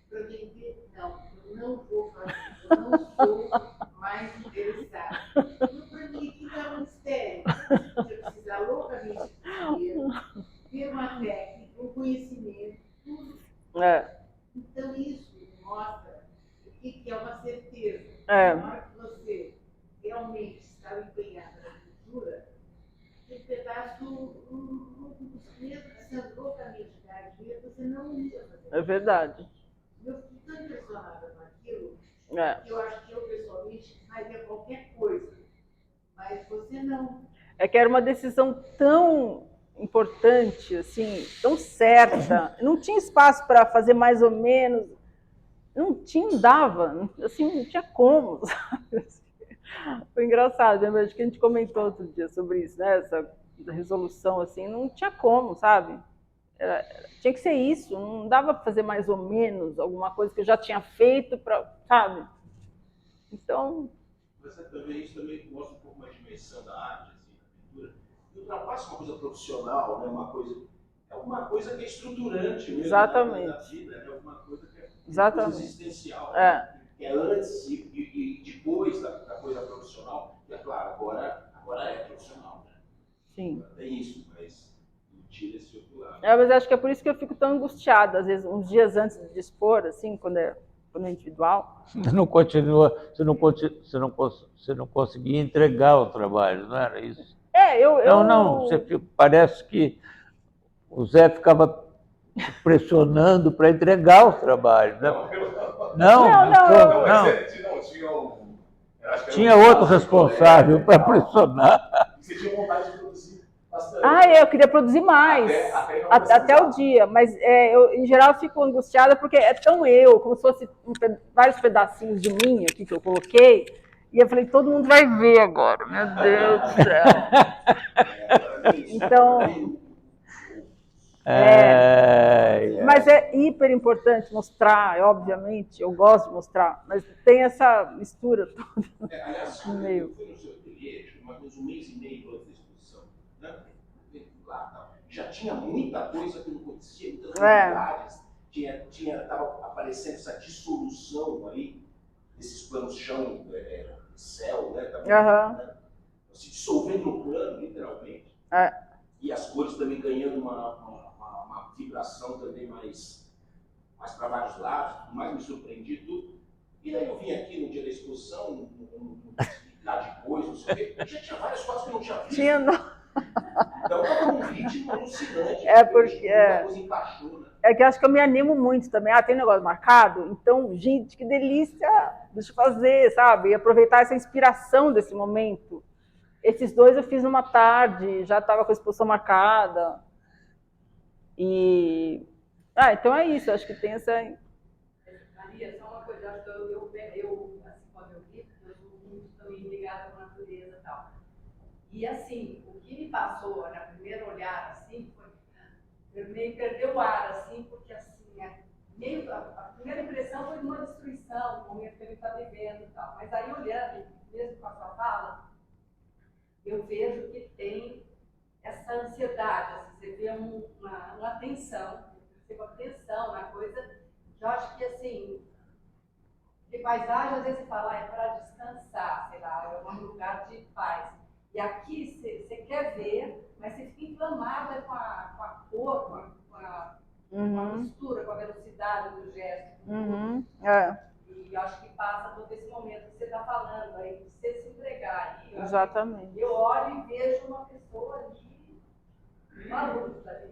para vender? Não, eu não vou fazer, eu não sou mais interessada. Para mim, aquilo é um mistério. Você precisa loucamente de dinheiro, ter uma técnica, um conhecimento, tudo. Então, isso mostra o que é uma certeza. Na hora que você realmente está empenhada na cultura, um pedaço, sendo loucamente ganhar dinheiro, você não ia fazer. É verdade. Eu fico tão impressionada com aquilo, que eu acho que eu, pessoalmente, faria qualquer coisa. Mas você não. É que era uma decisão tão importante, assim, tão certa. Não tinha espaço para fazer mais ou menos. Não dava, assim, não tinha como, sabe? Foi engraçado, lembra? Acho que a gente comentou outro dia sobre isso, né? Essa resolução, assim, não tinha como, sabe? Tinha que ser isso, não dava para fazer mais ou menos alguma coisa que eu já tinha feito, sabe? Então... Mas também, isso também mostra um pouco uma dimensão da arte, assim, da pintura, e ultrapassa uma coisa profissional, né? Uma coisa que é estruturante mesmo. Exatamente. Da vida, é uma coisa que é exatamente. Existencial. Né? É antes e depois da coisa profissional. E é claro, agora é profissional. Né? Sim. Tem isso, mas não tira esse outro lado. Mas acho que é por isso que eu fico tão angustiada, às vezes, uns dias antes de expor, assim, quando é individual. Você não continua, você não conseguia entregar o trabalho, não era isso? Parece que o Zé ficava pressionando para entregar o trabalho. Né? Não. Tinha outro responsável para pressionar. Você tinha vontade de produzir bastante. Eu queria produzir mais, até o dia, mas eu, em geral, fico angustiada porque é tão como se fosse vários pedacinhos de mim aqui que eu coloquei, e eu falei, todo mundo vai ver agora, meu Deus do céu. Então... Mas é hiper importante mostrar, obviamente, eu gosto de mostrar, mas tem essa mistura toda Aliás, no meio. eu fui no seu ateliê, mais ou menos um mês e meio antes da exposição, né? Lá, já tinha muita coisa que não acontecia, muitas novidades, estava aparecendo essa dissolução aí, desses planos chão, céu, né? Né? Se dissolvendo no plano, literalmente. E as cores também ganhando uma vibração também mais para vários lados, tudo mais, me surpreendi tudo. E daí eu vim aqui no dia da exposição, lá depois, não sei o quê, já tinha várias fotos que eu não tinha visto. Tinha, não. Então estava num ritmo alucinante. Porque coisa encaixou, né? É que eu acho que eu me animo muito também. Tem um negócio marcado? Então, gente, que delícia! Deixa eu fazer, sabe? E aproveitar essa inspiração desse momento. Esses dois eu fiz numa tarde, já estava com a exposição marcada. Então é isso, acho que tem essa... Maria, só uma coisa, acho que eu assim, quando eu vi, eu sou muito também ligada com a natureza e tal. E assim, o que me passou na primeira olhar, assim, foi... Eu meio perdeu o ar, assim, porque assim, a primeira impressão foi de uma destruição, do momento que ele está vivendo e tal. Mas aí, olhando, mesmo com a sua fala, eu vejo que tem essa ansiedade, assim, você vê uma tensão, você percebe a tensão na coisa. Eu acho que, assim, de paisagem, às vezes você fala, é para descansar, sei lá, é um lugar de paz. E aqui você quer ver, mas você fica inflamada com a cor, com a mistura, com a velocidade do gesto. E acho que passa todo esse momento que você está falando, aí você se entregar. Exatamente. Eu olho e vejo uma pessoa ali, maluca ali,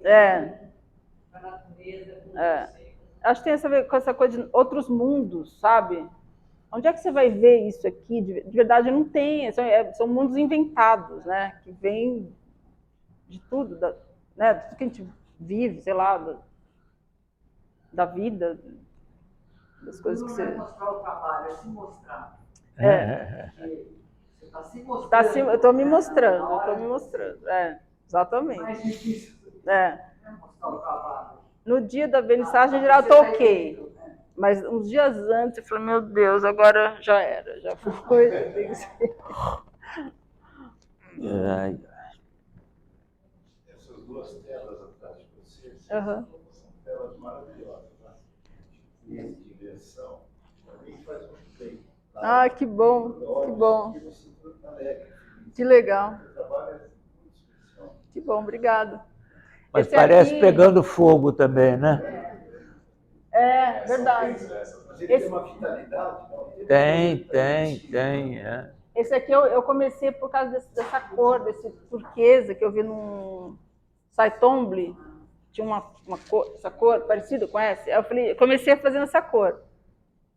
com a natureza, com você. Acho que tem a ver com essa coisa de outros mundos, sabe? Onde é que você vai ver isso aqui? De verdade não tem, são mundos inventados, né? Que vêm de tudo, né? De tudo que a gente vive, sei lá, da vida, das coisas que você... Não é mostrar o trabalho, é se mostrar. Você está se mostrando. Eu estou me mostrando, exatamente. Mais difícil. É mostrar o trabalho. No dia da vernissagem, em geral, eu toquei. Mas uns dias antes, eu falei, meu Deus, agora já era, já foi. Essas duas telas atrás de vocês são telas maravilhosas. Né? E de invenção, para mim faz muito bem. Que bom, que bom. Que legal. O trabalho é muito especial. Que bom, obrigado. Mas parece pegando fogo também, né? Verdade. Mas ele tem uma vitalidade, não? Tem. Esse aqui eu comecei por causa dessa cor, desse turquesa que eu vi num Saitomble. Tinha uma cor, essa cor parecida com essa. Eu comecei fazendo essa cor.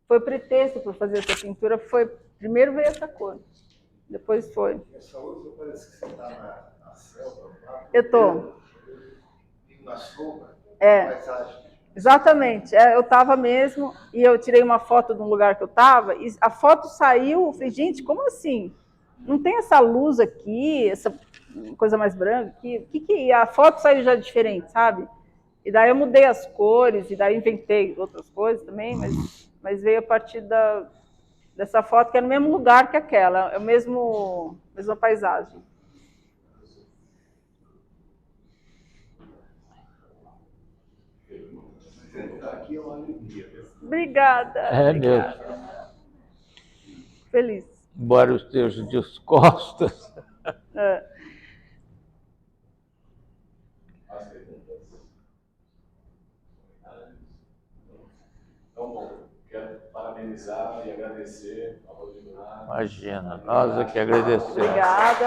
Foi pretexto para fazer essa pintura. Primeiro veio essa cor, depois foi. Essa outra parece que você está na selva. Eu estou. Na sombra, paisagem. Exatamente, eu estava mesmo, e eu tirei uma foto de um lugar que eu estava, e a foto saiu, eu falei, gente, como assim? Não tem essa luz aqui, essa coisa mais branca aqui, e a foto saiu já diferente, sabe? E daí eu mudei as cores, e daí inventei outras coisas também, mas veio a partir dessa foto, que é no mesmo lugar que aquela, é a mesma paisagem. Aqui é uma alegria. Obrigada. Mesmo. Feliz. Embora os teus descostas. Então, bom, quero parabenizar e agradecer a Rodrigo Naves. Imagina, nós é que agradecemos. Obrigada.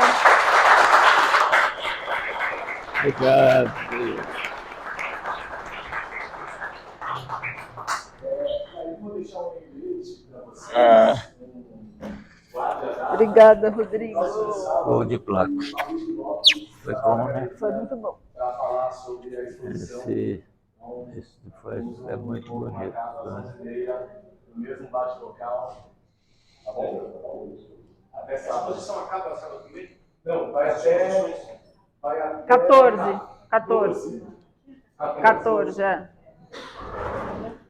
Obrigado. Vou deixar um lembrete para vocês. Obrigada, Rodrigo. Gol de placa. Foi bom, né? Foi muito bom. Para falar sobre a exposição. Esse é muito bonito. Né? No mesmo bate-local. Tá bom? Até A sábado. exposição acaba sábado que vem? Não, vai até 14. 14, é.